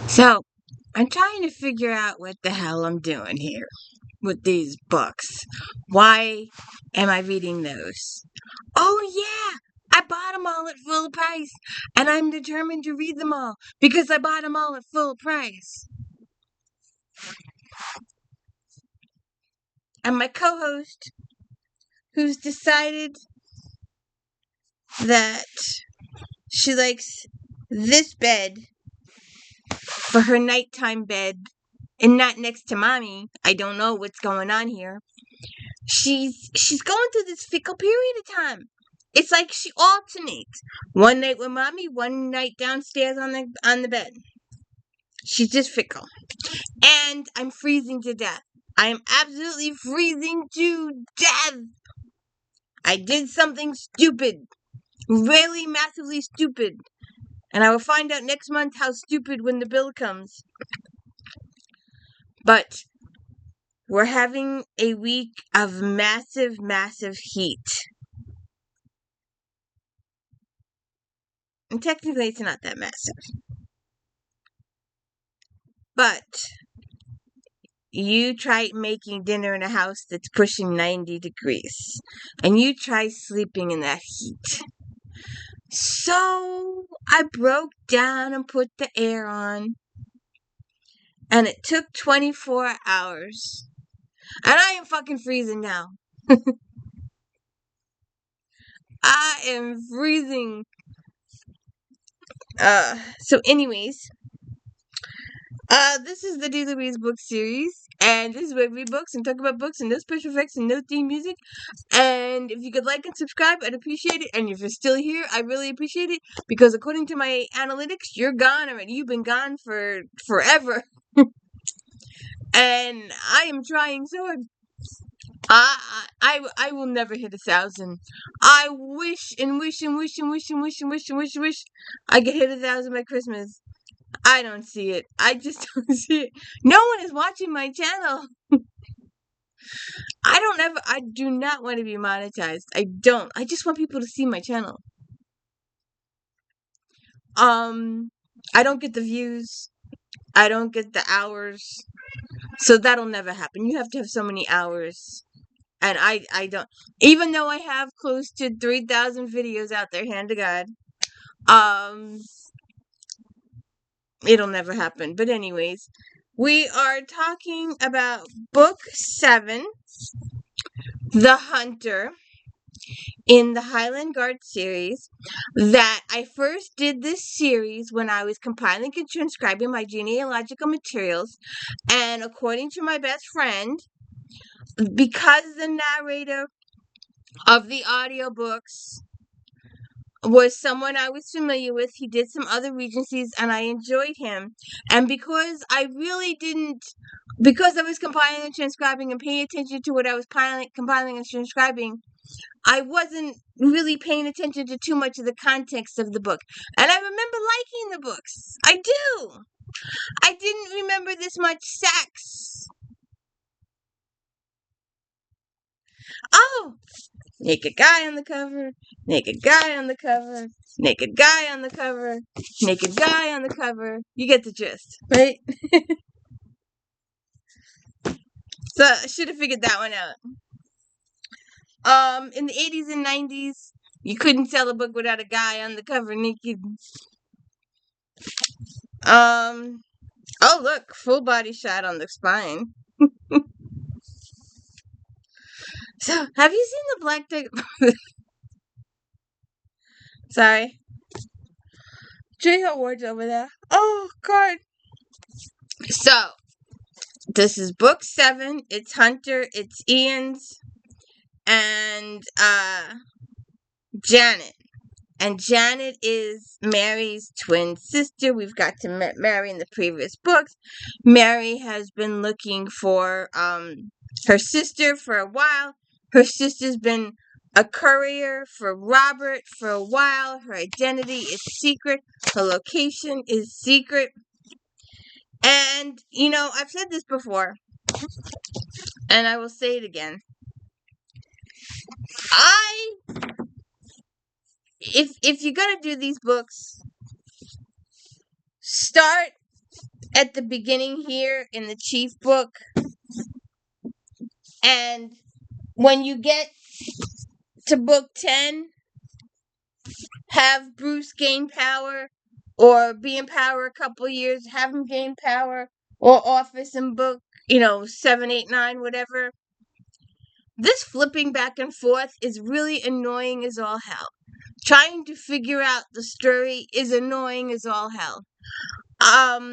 So, I'm trying to figure out what the hell I'm doing here with these books. Why am I reading those? Oh, yeah! I bought them all at full price, and I'm determined to read them all because I bought them all at full price. And my co host, who's decided that she likes this bed for her nighttime bed and not next to mommy. I don't know what's going on here. She's going through this fickle period of time. It's like she alternates. One night with mommy, one night downstairs on the bed. She's just fickle. And I'm freezing to death. I am absolutely freezing to death. I did something stupid. Really massively stupid. And I will find out next month how stupid when the bill comes. But we're having a week of massive, massive heat. And technically, it's not that massive. But you try making dinner in a house that's pushing 90 degrees. And you try sleeping in that heat. So I broke down and put the air on. And it took 24 hours. And I am fucking freezing now. I am freezing. So anyways, this is the Daily Reads book series, and this is where we read books and talk about books and no special effects and no theme music. And if you could like and subscribe, I'd appreciate it. And if you're still here, I really appreciate it because according to my analytics, you're gone already. You've been gone for forever. And I am trying so hard. I will never hit 1,000. I wish and wish and wish and wish and wish and wish and wish and wish I could hit 1,000 by Christmas. I don't see it. I just don't see it. No one is watching my channel. I do not want to be monetized. I don't. I just want people to see my channel. I don't get the views. I don't get the hours. So that'll never happen. You have to have so many hours. And I don't, even though I have close to 3,000 videos out there, hand to God, it'll never happen. But anyways, we are talking about book 7, The Hunter, in the Highland Guard series. That I first did this series when I was compiling and transcribing my genealogical materials. And according to my best friend, because the narrator of the audiobooks was someone I was familiar with, he did some other regencies and I enjoyed him. And because I was compiling and transcribing and paying attention to what I was compiling and transcribing, I wasn't really paying attention to too much of the context of the book. And I remember liking the books. I do. I didn't remember this much sex. Oh, naked guy on the cover, naked guy on the cover, naked guy on the cover, naked guy on the cover. You get the gist, right? So I should have figured that one out. In the 80s and 90s, you couldn't sell a book without a guy on the cover naked. Oh look, full body shot on the spine. So, have you seen the Black Tiger? Sorry. J. Ward's over there. Oh, God. So, this is book 7. It's Hunter. It's Ian's. And, Janet. And Janet is Mary's twin sister. We've got to meet Mary in the previous books. Mary has been looking for, her sister for a while. Her sister's been a courier for Robert for a while. Her identity is secret. Her location is secret. And, I've said this before. And I will say it again. If you're going to do these books, start at the beginning here in the Chief book. And when you get to book 10, have Bruce gain power or be in power a couple years, have him gain power or office in book, 7, 8, 9, whatever. This flipping back and forth is really annoying as all hell. Trying to figure out the story is annoying as all hell.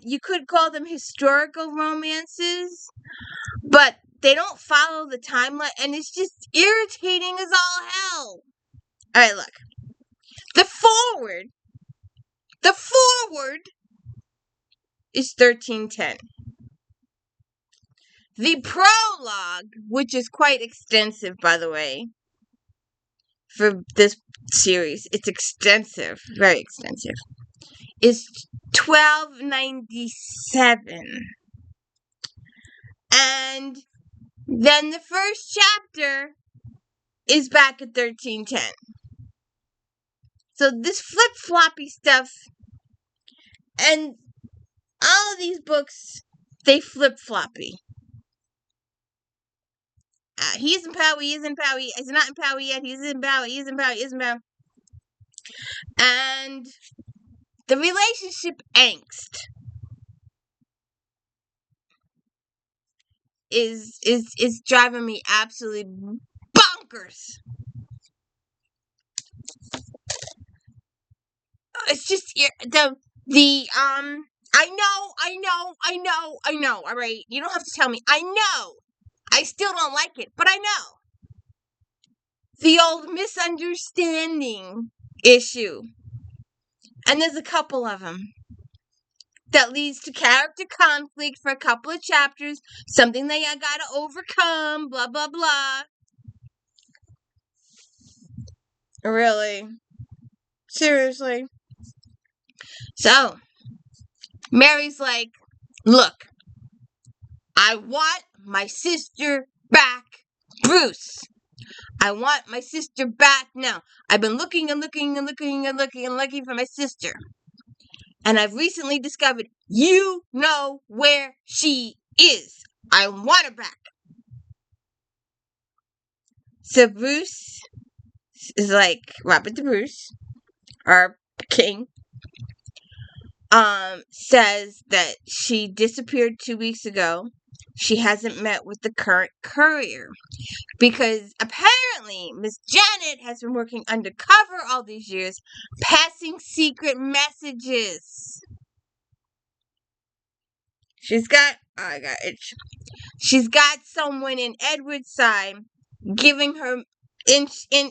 You could call them historical romances, but they don't follow the timeline, and it's just irritating as all hell. Alright, look. The forward is 1310. The prologue, which is quite extensive, by the way, for this series, it's extensive, very extensive, is 1297. And then the first chapter is back at 1310. So this flip-floppy stuff, and all of these books, they flip-floppy. He is in power, he's not in power yet, he's in power. And the relationship angst is driving me absolutely bonkers. It's just I know, all right? You don't have to tell me. I know. I still don't like it, but I know. The old misunderstanding issue. And there's a couple of them. That leads to character conflict for a couple of chapters. Something that I gotta overcome, blah, blah, blah. Really? Seriously? So, Mary's like, look, I want my sister back, Bruce. I want my sister back now. I've been looking for my sister. And I've recently discovered you know where she is. I want her back. So Bruce is like, Robert the Bruce, our king, says that she disappeared 2 weeks ago. She hasn't met with the current courier because apparently Miss Janet has been working undercover all these years, passing secret messages. She's got someone in Edward's side giving her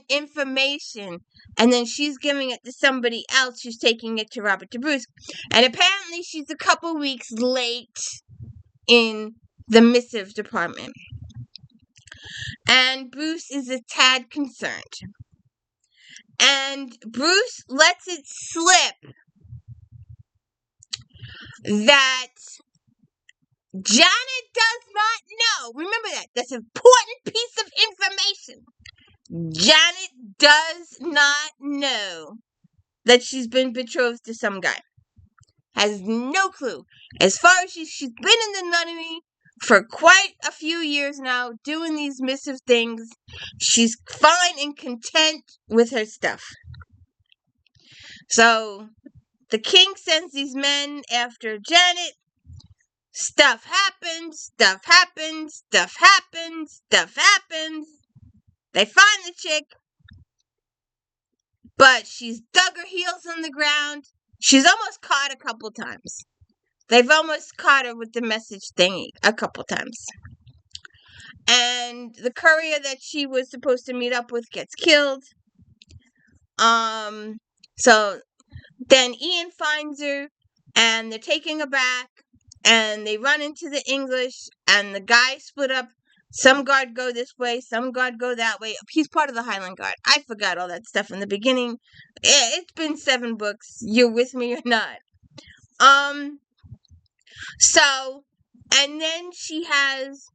information, and then she's giving it to somebody else who's taking it to Robert the Bruce. And apparently she's a couple weeks late in the missive department. And Bruce is a tad concerned. And Bruce lets it slip that Janet does not know. Remember that. That's an important piece of information. Janet does not know that she's been betrothed to some guy. Has no clue. As far as she's been in the nunnery for quite a few years now, doing these missive things. She's fine and content with her stuff. So, the king sends these men after Janet. Stuff happens. They find the chick, but she's dug her heels in the ground. She's almost caught a couple times. They've almost caught her with the message thingy a couple times. And the courier that she was supposed to meet up with gets killed. So then Ian finds her, and they're taking her back, and they run into the English, and the guys split up. Some guard go this way, some guard go that way. He's part of the Highland Guard. I forgot all that stuff in the beginning. It's been 7 books. You're with me or not? So, and then she has,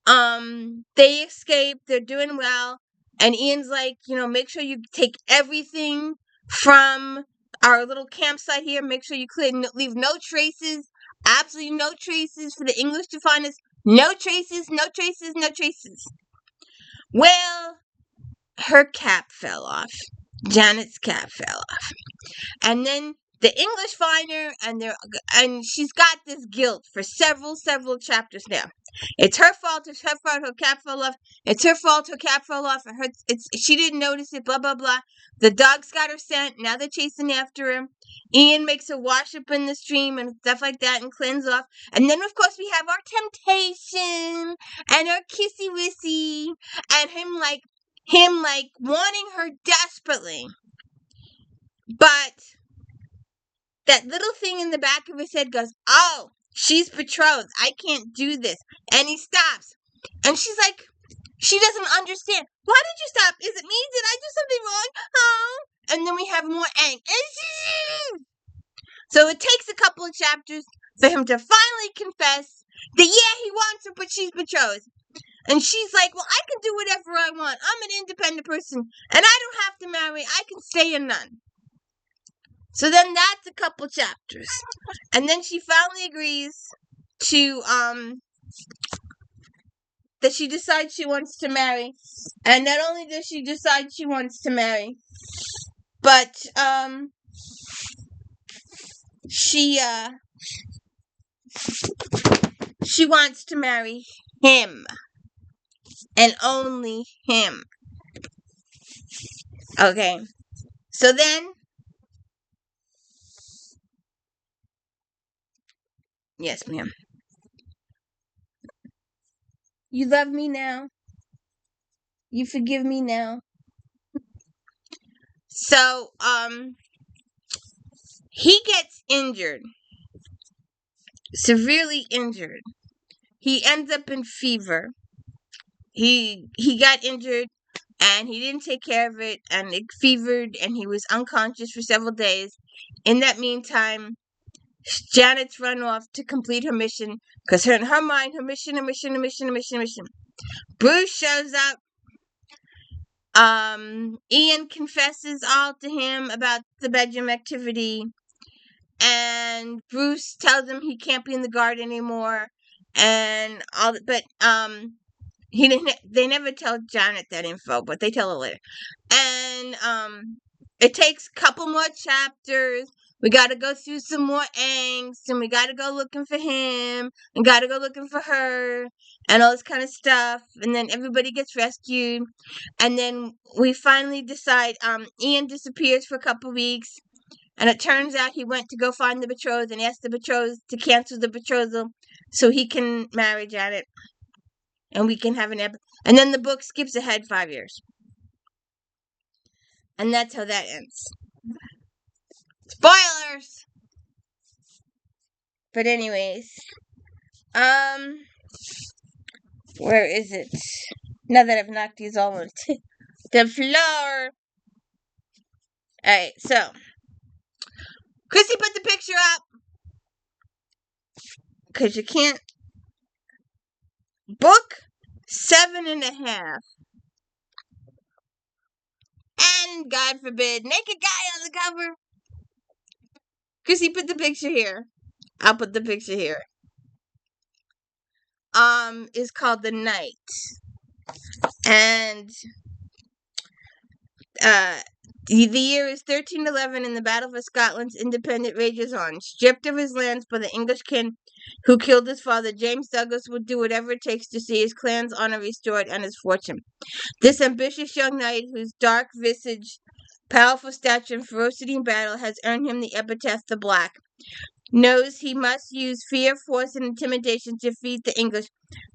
they escape, they're doing well, and Ian's like, make sure you take everything from our little campsite here, make sure you leave no traces Absolutely no traces for the English to find us. No traces, no traces, no traces. Well, her cap fell off. Janet's cap fell off. And then the English find her, and she's got this guilt for several chapters now. It's her fault. It's her fault. Her cap fell off. It's her fault. Her cap fell off. She didn't notice it. Blah blah blah. The dogs got her scent. Now they're chasing after her. Ian makes her wash up in the stream and stuff like that and cleanse off. And then of course we have our temptation and our kissy wissy and him like wanting her desperately. But that little thing in the back of his head goes, oh, she's betrothed. I can't do this. And he stops. And she's like, she doesn't understand. Why did you stop? Is it me? Did I do something wrong? Oh. And then we have more angst. So it takes a couple of chapters for him to finally confess that, yeah, he wants her, but she's betrothed. And she's like, well, I can do whatever I want. I'm an independent person. And I don't have to marry. I can stay a nun. So then that's a couple chapters. And then she finally agrees to, that she decides she wants to marry. And not only does she decide she wants to marry, but, she wants to marry him. And only him. Okay. So then, yes, ma'am. You love me now? You forgive me now? So, he gets injured. Severely injured. He ends up in fever. He got injured and he didn't take care of it and it fevered and he was unconscious for several days. In that meantime, Janet's run off to complete her mission because in her mind, her mission. Bruce shows up. Ian confesses all to him about the bedroom activity, and Bruce tells him he can't be in the guard anymore, and all. But he didn't. They never tell Janet that info, but they tell her later. And it takes a couple more chapters. We got to go through some more angst, and we got to go looking for him, and got to go looking for her, and all this kind of stuff. And then everybody gets rescued, and then we finally decide. Ian disappears for a couple weeks, and it turns out he went to go find the betrothed and asked the betrothed to cancel the betrothal so he can marry Janet, and we can have and then the book skips ahead 5 years, and that's how that ends. Spoilers! But anyways, where is it? Now that I've knocked these all into the floor. Alright, so Chrissy put the picture up because you can't. Book 7.5. And God forbid, naked guy on the cover. Chrissy put the picture here. I'll put the picture here. Is called The Night. And the year is 1311 and the battle for Scotland's independence rages on. Stripped of his lands by the English king who killed his father, James Douglas would do whatever it takes to see his clan's honor restored and his fortune. This ambitious young knight, whose dark visage, powerful stature, and ferocity in battle has earned him the epithet the Black, knows he must use fear, force, and intimidation to defeat the English,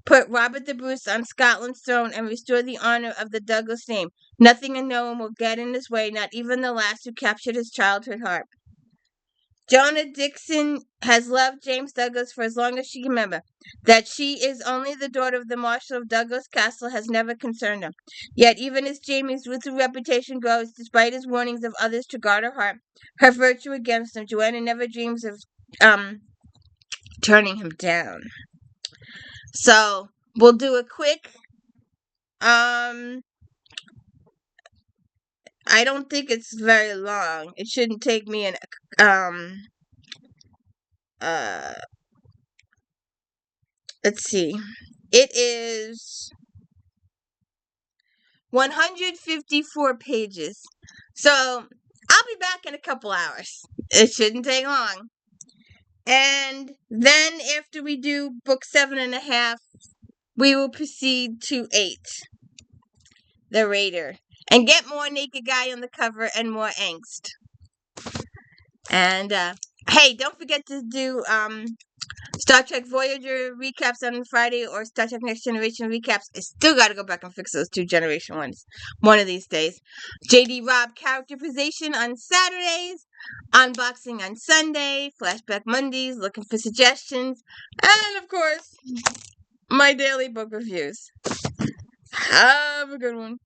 put Robert the Bruce on Scotland's throne, and restore the honor of the Douglas name. Nothing and no one will get in his way, not even the last who captured his childhood heart. Jonah Dixon has loved James Douglas for as long as she can remember. That she is only the daughter of the Marshal of Douglas Castle has never concerned him. Yet even as Jamie's ruthless reputation grows, despite his warnings of others to guard her heart, her virtue against him, Joanna never dreams of turning him down. So we'll do a quick. I don't think it's very long. It shouldn't take me let's see. It is 154 pages. So I'll be back in a couple hours. It shouldn't take long. And then after we do book 7.5, we will proceed to 8, The Raider, and get more naked guy on the cover and more angst. And hey, don't forget to do Star Trek Voyager recaps on Friday, or Star Trek Next Generation recaps. I still got to go back and fix those 2 generation ones one of these days. JD Robb characterization on Saturdays, unboxing on Sunday, flashback Mondays, looking for suggestions, and of course, my daily book reviews. Have a good one.